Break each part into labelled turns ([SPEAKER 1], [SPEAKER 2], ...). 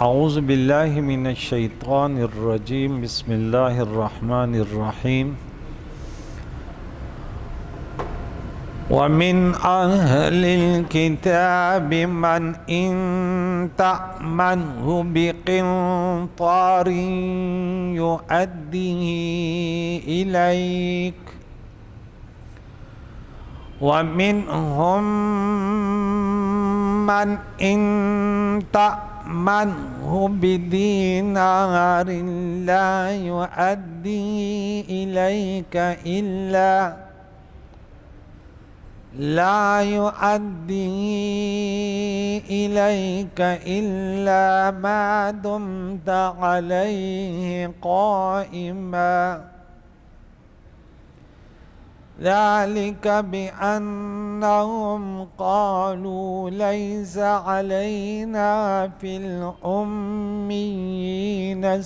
[SPEAKER 1] اعوذ باللہ من الشیطان الرجیم بسم اللہ الرحمن الرحیم ومن اہل الکتاب من ان تأمنه بقنطار یؤدیہ الیک ومنهم من ان تأمنه بدینار لا يؤدی إليك إلا ما دمت عليه قائما ذلك بأنهم قالوا ليس علينا في الأميين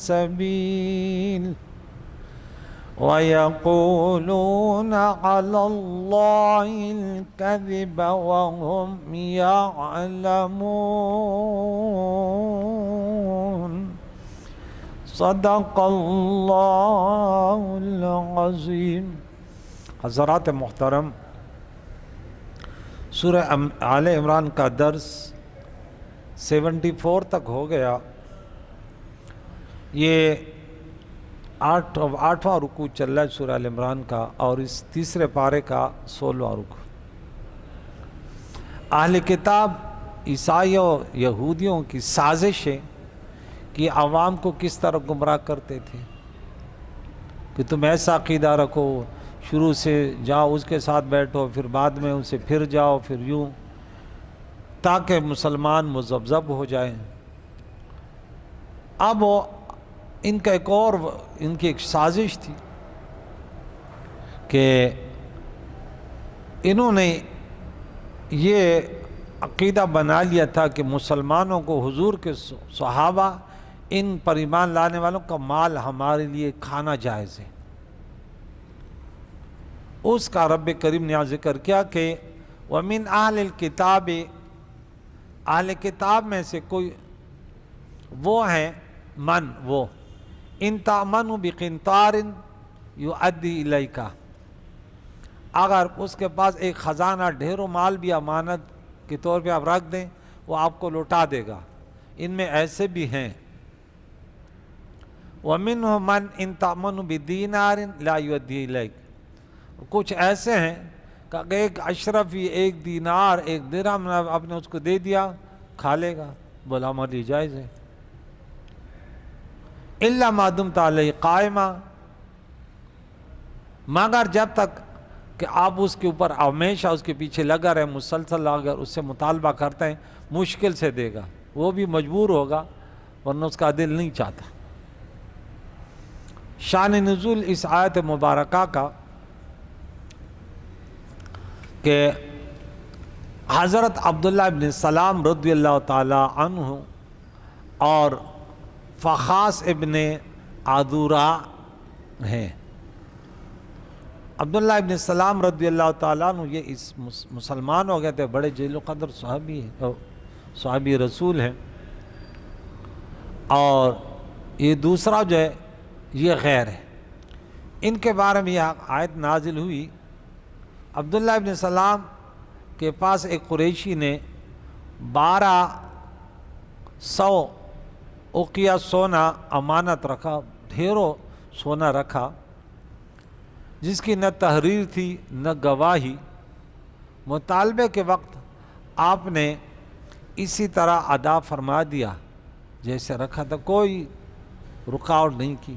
[SPEAKER 1] سبيل ويقولون على الله الكذب وهم يعلمون صدق الله العظيم۔ حضرات محترم، سورہ آل عمران کا درس 74 تک ہو گیا۔ یہ آٹھواں رکوع چل رہا ہے سورہ آل عمران کا، اور اس تیسرے پارے کا 16واں رکوع۔ اہل کتاب عیسائیوں یہودیوں کی سازش ہے کہ عوام کو کس طرح گمراہ کرتے تھے کہ تم ایسا عقیدہ رکھو، شروع سے جاؤ اس کے ساتھ بیٹھو، پھر بعد میں ان سے پھر جاؤ، پھر یوں، تاکہ مسلمان مذبذب ہو جائیں۔ اب وہ ان کا ان کی ایک سازش تھی کہ انہوں نے یہ عقیدہ بنا لیا تھا کہ مسلمانوں کو حضور کے صحابہ ان پر ایمان لانے والوں کا مال ہمارے لیے کھانا جائز ہے۔ اس کا رب کریم نے ذکر کیا کہ وَمِنْ أَهْلِ الْكِتَابِ، اہل کتاب میں سے کوئی وہ ہیں من وہ ان تأمنوا بقنطار یؤدی الیک، اگر اس کے پاس ایک خزانہ ڈھیروں مال بھی امانت کے طور پہ آپ رکھ دیں وہ آپ کو لوٹا دے گا۔ ان میں ایسے بھی ہیں۔ وَمِنْهُمْ مَنْ إِنْ تَأْمَنُوا بِدِينَارٍ لَا يُؤَدِّي إِلَيْكَ، کچھ ایسے ہیں کہ ایک اشرفی، ایک دینار، ایک درہم آپ نے اس کو دے دیا، کھا لے گا، بولا ہمارے لیے جائز ہے۔ إِلَّا مَا دُمْتَ عَلَيْهِ قَائِمًا، مگر جب تک کہ آپ اس کے اوپر ہمیشہ اس کے پیچھے لگا رہے، مسلسل اگر اس سے مطالبہ کرتے ہیں، مشکل سے دے گا، وہ بھی مجبور ہوگا ورنہ اس کا دل نہیں چاہتا۔ شان نزول اس آیت مبارکہ کا کہ حضرت عبداللہ ابن سلام رضی اللہ تعالی عنہ اور فخاس ابن عذورا ہیں۔ عبداللہ ابن سلام رضی اللہ تعالیٰ عنہ یہ اس مسلمان ہو گئے تھے، بڑے جلیل القدر صحابی رسول ہیں، اور یہ دوسرا جو ہے یہ غیر ہے۔ ان کے بارے میں یہ آیت نازل ہوئی۔ عبداللہ ابن سلام کے پاس ایک قریشی نے 1200 اوقیہ سونا امانت رکھا، ڈھیروں سونا رکھا، جس کی نہ تحریر تھی نہ گواہی۔ مطالبے کے وقت آپ نے اسی طرح ادا فرما دیا جیسے رکھا تھا، کوئی رکاوٹ نہیں کی۔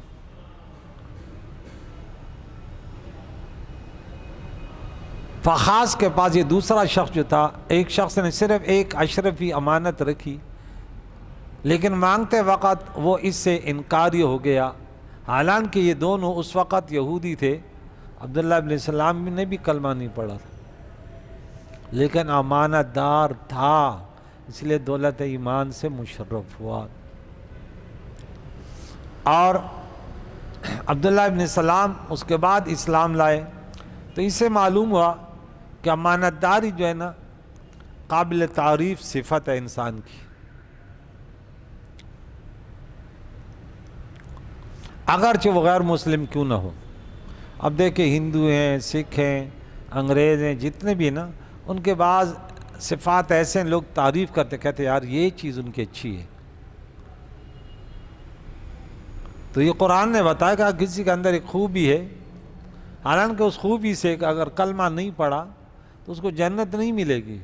[SPEAKER 1] فخاس کے پاس یہ دوسرا شخص جو تھا، ایک شخص نے صرف ایک اشرفی امانت رکھی، لیکن مانگتے وقت وہ اس سے انکاری ہو گیا، حالانکہ یہ دونوں اس وقت یہودی تھے۔ عبداللہ ابن سلام نے بھی کلمہ نہیں پڑھا تھا، لیکن امانت دار تھا، اس لیے دولت ایمان سے مشرف ہوا۔ اور عبداللہ ابن سلام اس کے بعد اسلام لائے، تو اس سے معلوم ہوا کہ امانت داری جو ہے نا قابل تعریف صفت ہے انسان کی۔ اگرچہ وہ غیر مسلم کیوں نہ ہو. اب دیکھیں ہندو ہیں، سکھ ہیں، انگریز ہیں، جتنے بھی ہیں نا، ان کے بعض صفات ایسے ہیں لوگ تعریف کرتے، کہتے یار یہ چیز ان کی اچھی ہے. تو یہ قرآن نے بتایا کہ کسی کے اندر ایک خوبی ہے، حالانکہ اس خوبی سے اگر کلمہ نہیں پڑھا تو اس کو جنت نہیں ملے گی،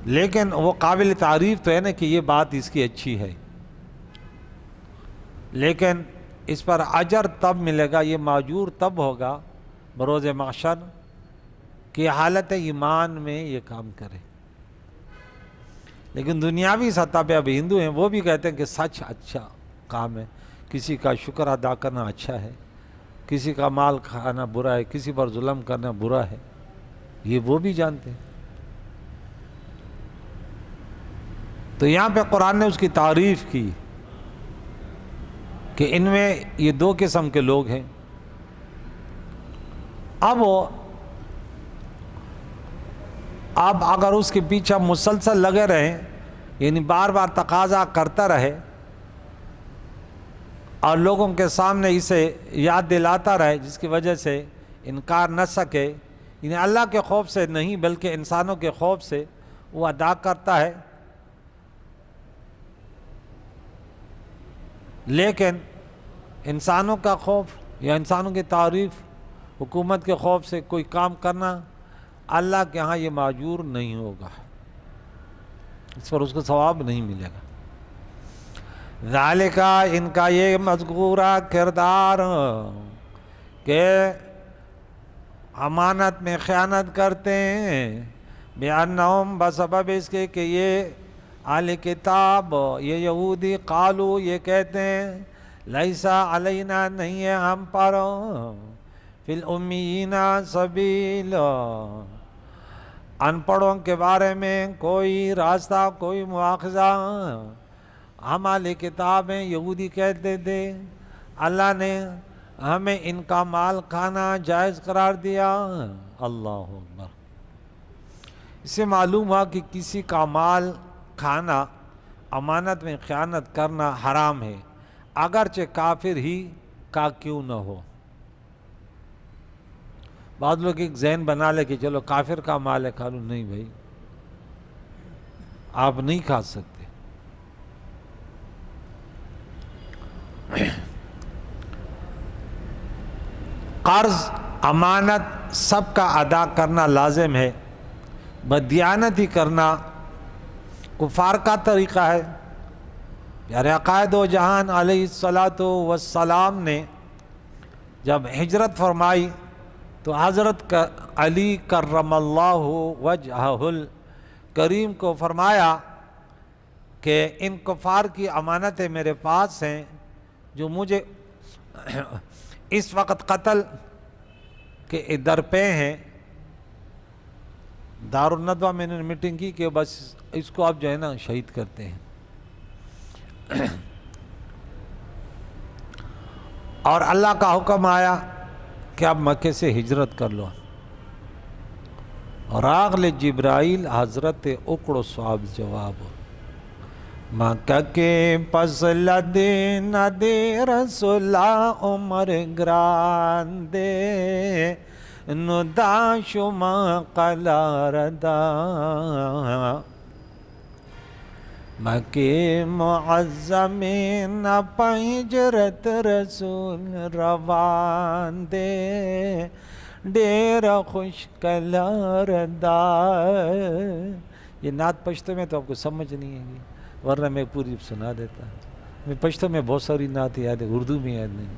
[SPEAKER 1] لیکن وہ قابل تعریف تو ہے نا کہ یہ بات اس کی اچھی ہے. لیکن اس پر اجر تب ملے گا، یہ ماجور تب ہوگا بروز محشر کہ حالت ایمان میں یہ کام کرے. لیکن دنیاوی سطح پہ اب ہندو ہیں، وہ بھی کہتے ہیں کہ سچ اچھا کام ہے، کسی کا شکر ادا کرنا اچھا ہے، کسی کا مال کھانا برا ہے، کسی پر ظلم کرنا برا ہے، یہ وہ بھی جانتے ہیں. تو یہاں پہ قرآن نے اس کی تعریف کی کہ ان میں یہ دو قسم کے لوگ ہیں. اب اگر اس کے پیچھے مسلسل لگے رہیں، یعنی بار بار تقاضا کرتا رہے اور لوگوں کے سامنے اسے یاد دلاتا رہے، جس کی وجہ سے انکار نہ سکے، یعنی اللہ کے خوف سے نہیں بلکہ انسانوں کے خوف سے وہ ادا کرتا ہے، لیکن انسانوں کا خوف یا انسانوں کی تعریف، حکومت کے خوف سے کوئی کام کرنا اللہ کے ہاں یہ ماجور نہیں ہوگا، اس پر اس کو ثواب نہیں ملے گا. ذالک، ان کا یہ مذکورہ کردار کہ امانت میں خیانت کرتے ہیں، بِأَنَّهُمْ، بسبب اس کے کہ یہ اہل کتاب، یہ یہودی، قالو، یہ کہتے ہیں، لیسا علینا، نہیں ہے ہم پر، فی الامیین سبیل، ان پڑھوں کے بارے میں کوئی راستہ، کوئی مواخذہ. ہم اہل کتاب ہیں، یہودی کہتے تھے، اللہ نے ہمیں ان کا مال کھانا جائز قرار دیا. اللہ اکبر. اس سے معلوم ہوا کہ کسی کا مال کھانا، امانت میں خیانت کرنا حرام ہے، اگرچہ کافر ہی کا کیوں نہ ہو. بعض لوگ ایک ذہن بنا لے کہ چلو کافر کا مال ہے کھا لو. نہیں بھائی، آپ نہیں کھا سکتے. قرض، امانت سب کا ادا کرنا لازم ہے، بدیانتی کرنا کفار کا طریقہ ہے. پیارے عقائد و جہان علیہ الصلاۃ والسلام نے جب ہجرت فرمائی تو حضرت علی کرم اللہ وجہہ الکریم کو فرمایا کہ ان کفار کی امانتیں میرے پاس ہیں جو مجھے اس وقت قتل کے در پہ ہیں. دارالندوہ میں نے میٹنگ کی کہ بس اس کو آپ جو ہے نا شہید کرتے ہیں. اور اللہ کا حکم آیا کہ آپ مکے سے ہجرت کر لو. اور آغل جبرائیل حضرت اکڑو صحاب جواب، مکہ کے پس لدے نہ دے رسولہ عمر گران دے نو دا شما قلار دا. مکہ معظم نہ پہجرت رسول روان دے ڈیرہ خوش کلار دا. یہ نعت پشتو میں تو آپ کو سمجھ نہیں ہے، ورنہ میں پوری سنا دیتا. میں پشتو میں بہت ساری نعت یاد ہے، اردو میں یاد نہیں.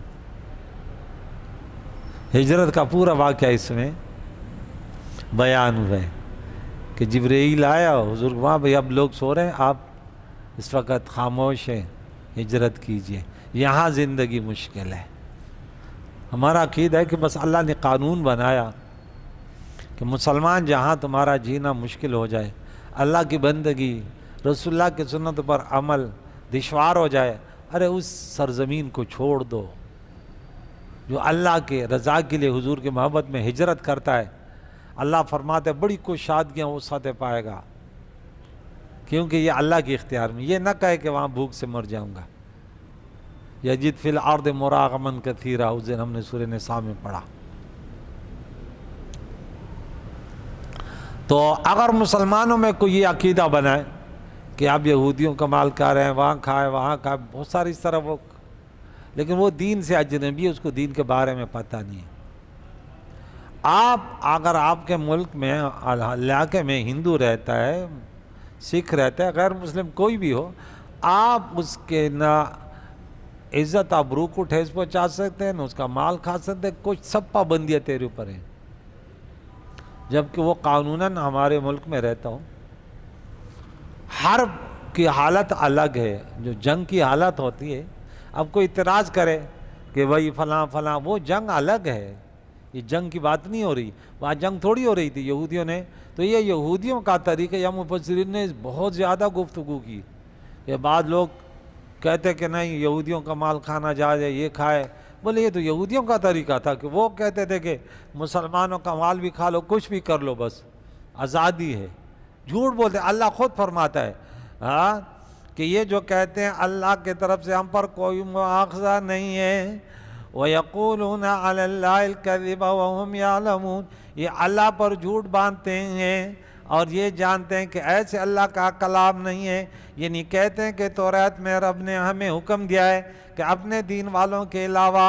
[SPEAKER 1] ہجرت کا پورا واقعہ اس میں بیان ہوا ہے کہ جبرائیل آیا، حضور وہاں بھائی اب لوگ سو رہے ہیں، آپ اس وقت خاموش ہیں، ہجرت کیجئے، یہاں زندگی مشکل ہے. ہمارا عقیدہ ہے کہ بس اللہ نے قانون بنایا کہ مسلمان جہاں تمہارا جینا مشکل ہو جائے، اللہ کی بندگی، رسول اللہ کی سنت پر عمل دشوار ہو جائے، ارے اس سرزمین کو چھوڑ دو. جو اللہ کے رضا کے لیے حضور کی محبت میں ہجرت کرتا ہے، اللہ فرماتے بڑی کچھ شادیاں وہ ساتھ پائے گا، کیونکہ یہ اللہ کے اختیار میں. یہ نہ کہے کہ وہاں بھوک سے مر جاؤں گا. یجد فی الارض مراغما کثیرا، اس دن ہم نے سورہ نساء میں پڑھا۔ تو اگر مسلمانوں میں کوئی یہ عقیدہ بنائے کہ آپ یہودیوں کا مال کھا رہے ہیں، وہاں کھائے وہاں کھائے، بہت ساری اس طرح وہ، لیکن وہ دین سے اجنبی ہے، اس کو دین کے بارے میں پتہ نہیں ہے۔ اگر آپ کے ملک میں علاقے میں ہندو رہتا ہے، سکھ رہتا ہے، غیر مسلم کوئی بھی ہو، آپ اس کے نہ عزت آبرو کو ٹھیس پہنچا سکتے ہیں، نہ اس کا مال کھا سکتے ہیں، کچھ سب پابندیاں تیرے اوپر ہیں، جبکہ وہ قانوناً ہمارے ملک میں رہتا ہوں۔ حرب کی حالت الگ ہے، جو جنگ کی حالت ہوتی ہے، اب کوئی اعتراض کرے کہ بھائی فلاں فلاں، وہ جنگ الگ ہے، یہ جنگ کی بات نہیں ہو رہی، وہاں جنگ تھوڑی ہو رہی تھی یہودیوں نے، تو یہ یہودیوں کا طریقہ، یا مفسرین نے بہت زیادہ گفتگو کی، کہ بعض لوگ کہتے کہ نہیں یہودیوں کا مال کھانا جائز ہے، یہ کھائے، بولے یہ تو یہودیوں کا طریقہ تھا کہ وہ کہتے تھے کہ مسلمانوں کا مال بھی کھا لو، کچھ بھی کر لو، بس آزادی ہے۔ جھوٹ بولتے، اللہ خود فرماتا ہے کہ یہ جو کہتے ہیں اللہ کی طرف سے ہم پر کوئی مواخذہ نہیں ہے، وَيَقُولُونَ عَلَى اللَّهِ الْكَذِبَ وَهُمْ يَعْلَمُونَ، یہ اللہ پر جھوٹ باندھتے ہیں اور یہ جانتے ہیں کہ ایسے اللہ کا کلام نہیں ہے، یعنی کہتے ہیں کہ تورات میں رب نے ہمیں حکم دیا ہے کہ اپنے دین والوں کے علاوہ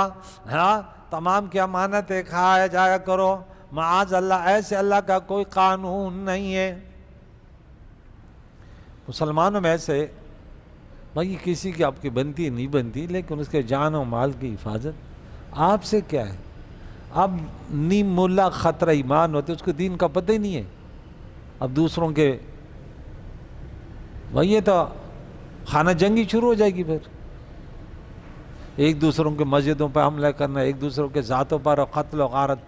[SPEAKER 1] تمام کی امانتیں کھایا جایا کرو، معاذ اللہ، ایسے اللہ کا کوئی قانون نہیں ہے۔ مسلمانوں میں سے بھائی کسی کی آپ کی بنتی نہیں بنتی، لیکن اس کے جان و مال کی حفاظت آپ سے کیا ہے؟ اب نیم ملا خطرہ ایمان ہوتے، اس کو دین کا پتہ ہی نہیں ہے، اب دوسروں کے بھائی یہ تو خانہ جنگی شروع ہو جائے گی، پھر ایک دوسروں کے مسجدوں پر حملہ کرنا، ایک دوسروں کے ذاتوں پر قتل و غارت۔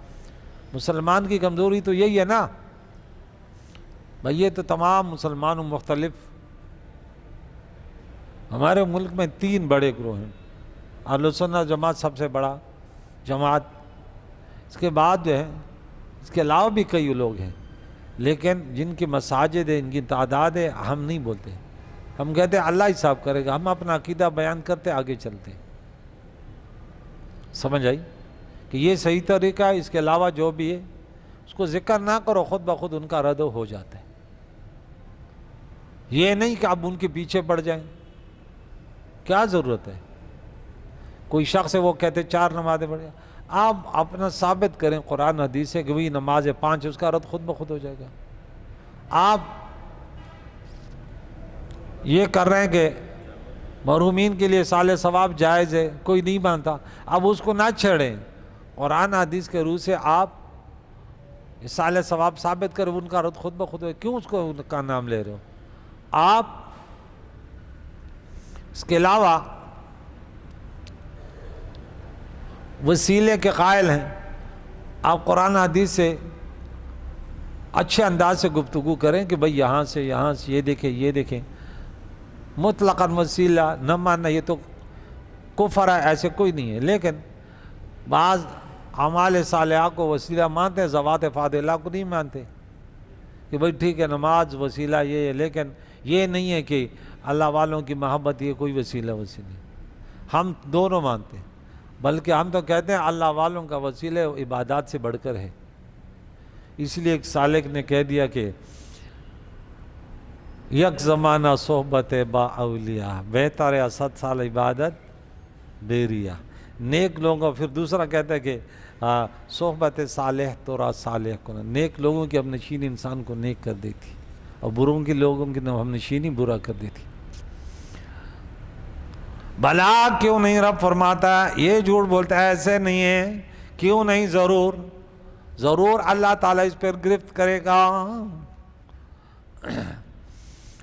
[SPEAKER 1] مسلمان کی کمزوری تو یہی ہے نا بھائی، یہ تو تمام مسلمانوں مختلف، ہمارے ملک میں 3 بڑے گروہ ہیں، اہل سنت جماعت سب سے بڑا جماعت، اس کے بعد جو ہے اس کے علاوہ بھی کئی لوگ ہیں، لیکن جن کی مساجد ہے، ان کی تعداد ہے، ہم نہیں بولتے، ہم کہتے ہیں اللہ حساب کرے گا، ہم اپنا عقیدہ بیان کرتے آگے چلتے۔ سمجھ آئی کہ یہ صحیح طریقہ ہے، اس کے علاوہ جو بھی ہے اس کو ذکر نہ کرو، خود بخود ان کا رد ہو جاتا ہے، یہ نہیں کہ آپ ان کے پیچھے پڑ جائیں، کیا ضرورت ہے؟ کوئی شخص ہے وہ کہتے 4 نمازیں پڑھ جائیں، آپ اپنا ثابت کریں قرآن حدیث سے کہ وہی نماز 5 ہے، اس کا رد خود بخود ہو جائے گا۔ آپ یہ کر رہے ہیں کہ مرحومین کے لیے سال ثواب جائز ہے، کوئی نہیں مانتا، اب اس کو نہ چھیڑیں، قرآن حدیث کے روح سے آپ سال ثواب ثابت کریں، ان کا رد خود بخود ہو، کیوں اس کو ان کا نام لے رہے ہو آپ؟ اس کے علاوہ وسیلے کے قائل ہیں، آپ قرآن حدیث سے اچھے انداز سے گفتگو کریں کہ بھئی یہاں سے یہ دیکھیں یہ دیکھیں، مطلقاً وسیلہ نہ ماننا یہ تو کفر ہے، ایسے کوئی نہیں ہے، لیکن بعض اعمال صالحہ کو وسیلہ مانتے ہیں، ذوات فاضلہ کو نہیں مانتے کہ بھئی ٹھیک ہے نماز وسیلہ یہ ہے، لیکن یہ نہیں ہے کہ اللہ والوں کی محبت یہ کوئی وسیلہ ہم دونوں مانتے ہیں، بلکہ ہم تو کہتے ہیں اللہ والوں کا وسیلہ عبادات سے بڑھ کر ہے۔ اس لیے ایک سالک نے کہہ دیا کہ یک زمانہ صحبت با اولیاء، بہتر ہے 100 سال عبادت بے ریا نیک لوگوں۔ پھر دوسرا کہتا ہے کہ صحبت صالح تورا صالح کو، نیک لوگوں کی ہم نشینی انسان کو نیک کر دیتی، اور بروں کی لوگوں کی ہم نشینی برا کر دیتی۔ بھلا کیوں نہیں رب فرماتا یہ جھوٹ بولتا ہے، ایسے نہیں ہے، کیوں نہیں، ضرور اللہ تعالیٰ اس پر گرفت کرے گا۔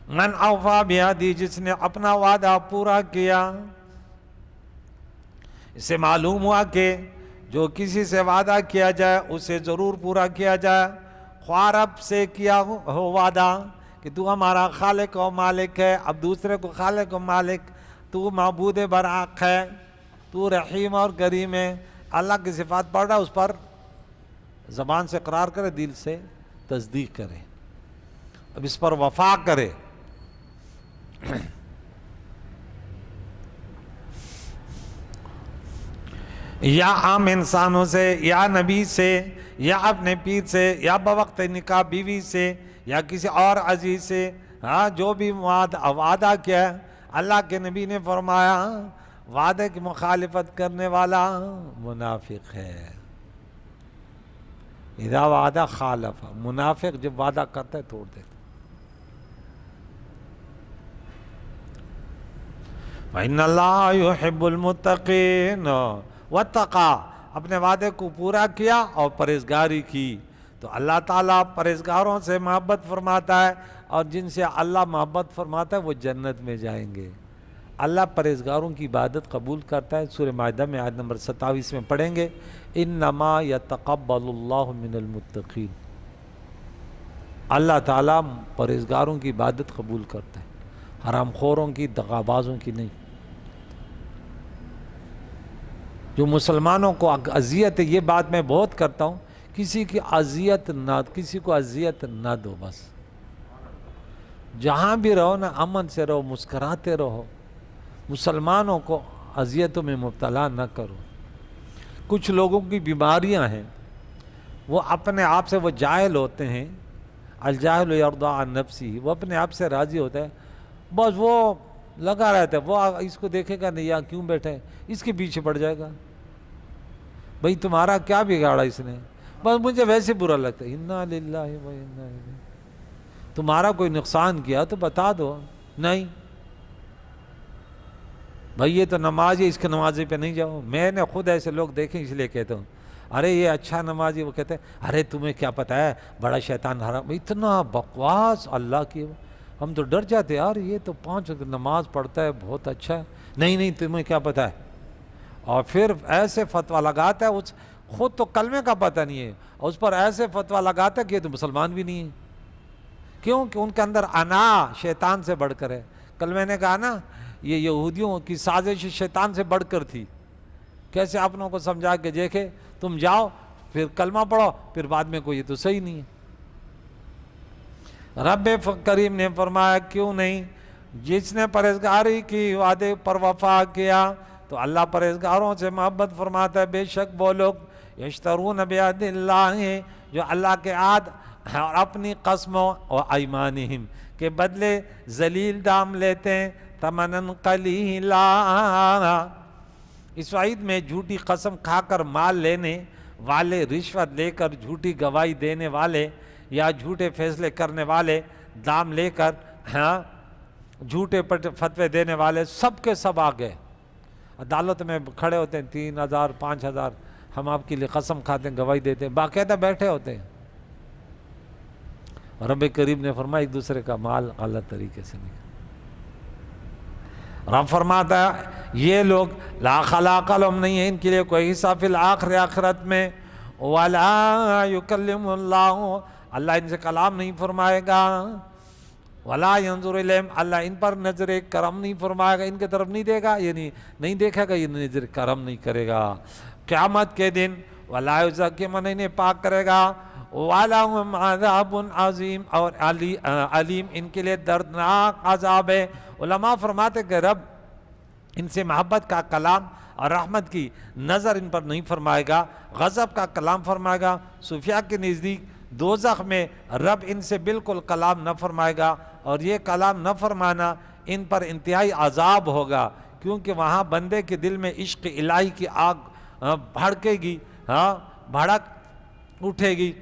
[SPEAKER 1] من اوفا بعہدہ، جس نے اپنا وعدہ پورا کیا، اس سے معلوم ہوا کہ جو کسی سے وعدہ کیا جائے اسے ضرور پورا کیا جائے، خواہ رب سے کیا ہو وعدہ کہ تو ہمارا خالق و مالک ہے، اب دوسرے کو خالق و مالک، تو معبود برحق ہے، تو رحیم اور کریم ہے، اللہ کی صفات پڑھ رہا، اس پر زبان سے اقرار کرے، دل سے تصدیق کرے، اب اس پر وفا کرے۔ یا عام انسانوں سے یا نبی سے یا اپنے پیر سے یا بوقت نکاح بیوی سے یا کسی اور عزیز سے، ہاں جو بھی وعدہ کیا اللہ کے نبی نے فرمایا وعدے کی مخالفت کرنے والا منافق ہے۔ اذا وعدہ خالف، منافق جب وعدہ کرتا ہے توڑ دیتا۔ وَإِنَّ اللَّهَ يُحِبُّ الْمُتَّقِينَ وَاتَّقَى، اپنے وعدے کو پورا کیا اور پرہیزگاری کی، تو اللہ تعالیٰ پرہیزگاروں سے محبت فرماتا ہے، اور جن سے اللہ محبت فرماتا ہے وہ جنت میں جائیں گے۔ اللہ پرہیزگاروں کی عبادت قبول کرتا ہے۔ سورہ مائدہ میں آیت نمبر 27 میں پڑھیں گے، انما یتقبل اللہ من المتقین، اللہ تعالیٰ پرہیزگاروں کی عبادت قبول کرتا ہے، حرام خوروں کی، دغابازوں کی نہیں۔ جو مسلمانوں کو اذیت ہے، یہ بات میں بہت کرتا ہوں، کسی کی اذیت نہ، کسی کو اذیت نہ دو، بس جہاں بھی رہو نا امن سے رہو، مسکراتے رہو، مسلمانوں کو اذیتوں میں مبتلا نہ کرو۔ کچھ لوگوں کی بیماریاں ہیں، وہ اپنے آپ سے وہ جاہل ہوتے ہیں، الجاہل یرضی عن نفسہ، وہ اپنے آپ سے راضی ہوتا ہے، بس وہ لگا رہتا ہے، وہ اس کو دیکھے گا نہیں یہاں کیوں بیٹھے ہیں، اس کے پیچھے پڑ جائے گا، بھئی تمہارا کیا بگاڑا اس نے، بس مجھے ویسے برا لگتا ہے، انا للہ و انا الیہ، تمہارا کوئی نقصان کیا تو بتا دو، نہیں بھئی یہ تو نماز ہے، اس کے نمازی پہ نہیں جاؤ۔ میں نے خود ایسے لوگ دیکھیں، اس لیے کہتا ہوں ارے یہ اچھا نمازی، وہ کہتے ہیں ارے تمہیں کیا پتہ ہے بڑا شیطان حرام، اتنا بکواس اللہ کی، ہم تو ڈر جاتے یار یہ تو 5 وقت نماز پڑھتا ہے، بہت اچھا ہے، نہیں تمہیں کیا پتہ ہے، اور پھر ایسے فتویٰ لگاتا ہے، خود تو کلمے کا پتہ نہیں ہے، اور اس پر ایسے فتویٰ لگاتا ہے کہ یہ تو مسلمان بھی نہیں ہے، کیوں کہ ان کے اندر انا شیطان سے بڑھ کر ہے۔ کل میں نے کہا نا یہ یہودیوں کی سازش شیطان سے بڑھ کر تھی، کیسے اپنوں کو سمجھا کے دیکھے، تم جاؤ پھر کلمہ پڑھو، پھر بعد میں کوئی یہ تو صحیح نہیں ہے۔ رب کریم نے فرمایا کیوں نہیں، جس نے پرہیزگاری کی وعدے پر وفا کیا تو اللہ پرہیزگاروں سے محبت فرماتا ہے۔ بے شک وہ لوگ یشترون بعہد اللہ، جو اللہ کے عہد اور اپنی قسموں اور ایمانہم کے بدلے ذلیل دام لیتے ہیں، ثمناً قلیلا، اس وعید میں جھوٹی قسم کھا کر مال لینے والے، رشوت لے کر جھوٹی گواہی دینے والے یا جھوٹے فیصلے کرنے والے، دام لے کر جھوٹے فتوے دینے والے، سب کے سب آ گئے، عدالت میں کھڑے ہوتے ہیں، 3000 5000 ہم آپ کے لیے قسم کھاتے ہیں، گواہی دیتے ہیں، باقاعدہ بیٹھے ہوتے ہیں۔ رب کریم نے فرمایا ایک دوسرے کا مال غلط طریقے سے نہیں۔ رب فرماتا ہے یہ لوگ لا خلاق لهم، نہیں ہے ان کے لیے کوئی حصہ فی الآخر، آخرت میں، ولا یکلم اللہ، اللہ ان سے کلام نہیں فرمائے گا، ولا ینظر الیہم، اللہ ان پر نظر کرم نہیں فرمائے گا، ان کی طرف نہیں دے گا، یعنی نہیں دیکھے گا، یہ نظر کرم نہیں کرے گا قیامت کے دن، ولا یزکیہم، انہیں پاک کرے گا، وَلَهُمْ عَذَابٌ عَظِيمٌ، اور علیم ان کے لیے دردناک عذاب ہے۔ علماء فرماتے کہ رب ان سے محبت کا کلام اور رحمت کی نظر ان پر نہیں فرمائے گا، غضب کا کلام فرمائے گا۔ صوفیاء کے نزدیک دوزخ میں رب ان سے بالکل کلام نہ فرمائے گا، اور یہ کلام نہ فرمانا ان پر انتہائی عذاب ہوگا، کیونکہ وہاں بندے کے دل میں عشق الہی کی آگ بھڑکے گی، بھڑک اٹھے گی،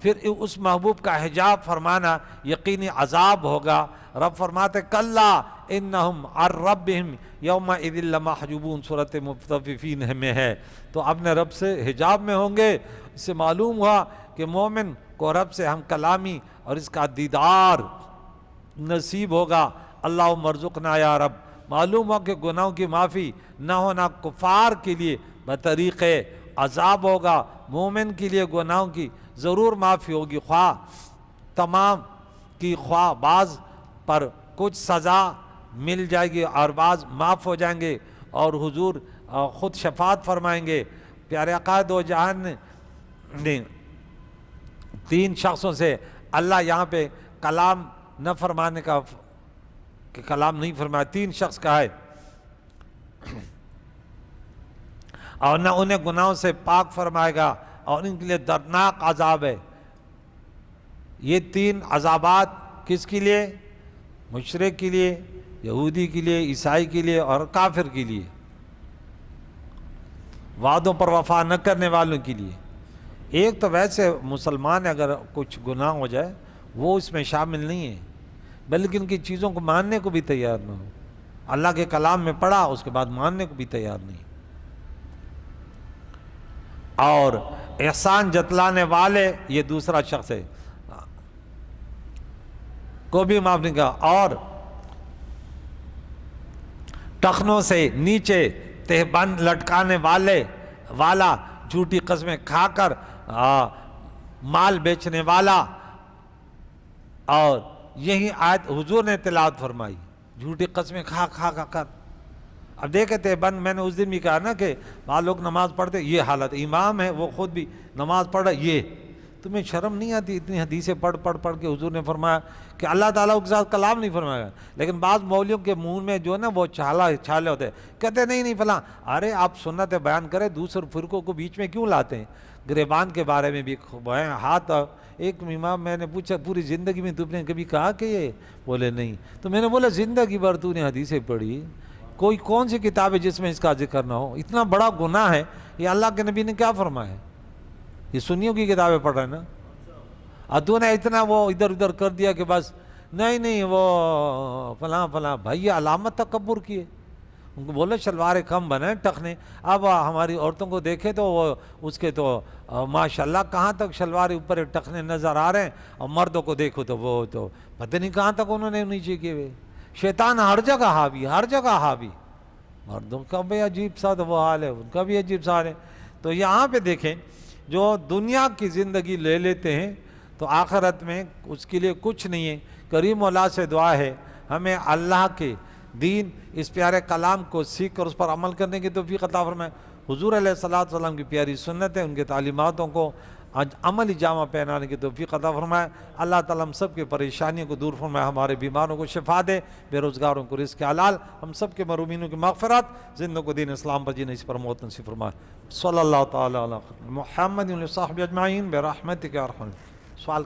[SPEAKER 1] پھر اس محبوب کا حجاب فرمانا یقینی عذاب ہوگا۔ رب فرماتے کلا انہم عن ربہم یومئذ لمحجوبون، سورۃ مطففین میں ہے، تو اپنے رب سے حجاب میں ہوں گے۔ اس سے معلوم ہوا کہ مومن کو رب سے ہم کلامی اور اس کا دیدار نصیب ہوگا۔ اللہم ارزقنا یا رب۔ معلوم ہوا کہ گناہوں کی معافی نہ ہونا کفار کے لیے بطریق عذاب ہوگا، مومن کے لیے گناہوں کی ضرور معافی ہوگی، خواہ تمام کی، خواہ بعض پر کچھ سزا مل جائے گی اور بعض معاف ہو جائیں گے، اور حضور خود شفاعت فرمائیں گے۔ پیارے آقا دو جہان نے 3 شخصوں سے اللہ یہاں پہ کلام نہ فرمانے کا، کہ کلام نہیں فرمایا، 3 شخص کا ہے۔ اور نہ انہیں گناہوں سے پاک فرمائے گا اور ان کے لیے دردناک عذاب ہے۔ یہ تین عذابات کس کے لیے؟ مشرک کے لیے، یہودی کے لیے، عیسائی کے لیے اور کافر کے لیے، وعدوں پر وفا نہ کرنے والوں کے لیے۔ ایک تو ویسے مسلمان اگر کچھ گناہ ہو جائے وہ اس میں شامل نہیں ہے، بلکہ ان کی چیزوں کو ماننے کو بھی تیار نہ ہو، اللہ کے کلام میں پڑھا اس کے بعد ماننے کو بھی تیار نہیں، اور احسان جتلانے والے یہ دوسرا شخص ہے کو بھی معاف نہیں کہا، اور ٹخنوں سے نیچے تہبند لٹکانے والا، جھوٹی قسمیں کھا کر مال بیچنے والا، اور یہی آیت حضور نے تلاوت فرمائی، جھوٹی قسمیں کھا کر۔ اب دیکھے تہبند، میں نے اس دن بھی کہا نا کہ بعض لوگ نماز پڑھتے، یہ حالت، امام ہے وہ خود بھی نماز پڑھ رہا، یہ تمہیں شرم نہیں آتی؟ اتنی حدیثیں پڑھ کے حضور نے فرمایا کہ اللہ تعالیٰ کے ساتھ کلام نہیں فرمایا، لیکن بعض مولویوں کے منہ میں جو ہے نا وہ چھالے ہوتے ہیں، کہتے نہیں فلاں۔ ارے آپ سنت بیان کریں، دوسرے فرقوں کو بیچ میں کیوں لاتے ہیں؟ گریبان کے بارے میں بھی ہاتھ، ایک امام میں نے پوچھا پوری زندگی میں تم نے کبھی کہا کہ یہ؟ بولے نہیں۔ تو میں نے بولا زندگی بھر تو نے حدیثیں پڑھی، کوئی کون سی کتاب ہے جس میں اس کا ذکر نہ ہو؟ اتنا بڑا گناہ ہے، یہ اللہ کے نبی نے کیا فرمایا؟ یہ سنیوں کی کتابیں پڑھ رہے ہیں نا، اور تو نے اتنا وہ ادھر ادھر کر دیا کہ بس نہیں وہ فلاں بھائی، علامت تکبر کیے، ان کو بولے شلواریں کم بنائیں، ٹخنے۔ اب ہماری عورتوں کو دیکھے تو وہ اس کے تو ماشاءاللہ کہاں تک شلوار اوپر ٹخنے نظر آ رہے ہیں، اور مردوں کو دیکھو تو وہ تو پتہ نہیں کہاں تک انہوں نے نیچے کیے ہوئے۔ شیطان ہر جگہ حاوی، مردوں کا بھی عجیب سا تو وہ حال ہے، ان کا بھی عجیب سا حال ہے۔ تو یہاں پہ دیکھیں، جو دنیا کی زندگی لے لیتے ہیں تو آخرت میں اس کے لیے کچھ نہیں ہے۔ کریم مولا سے دعا ہے ہمیں اللہ کے دین، اس پیارے کلام کو سیکھ کر اس پر عمل کرنے کی توفیق عطا فرمائے۔ حضور علیہ الصلوۃ والسلام کی پیاری سنت ہے، ان کے تعلیماتوں کو عملی جامہ پہنانے کی توفیق عطا فرمائے۔ اللہ تعالیٰ ہم سب کی پریشانیوں کو دور فرمائے، ہمارے بیماروں کو شفا دے، بے روزگاروں کو رزق حلال، ہم سب کے محرومینوں کی مغفرت، زندوں کو دین اسلام پر جینے، اس پر موت نصیب فرمائے۔ صلی اللہ تعالیٰ علی محمد و صحبہ اجمعین برحمتک یا ارحم۔ سوال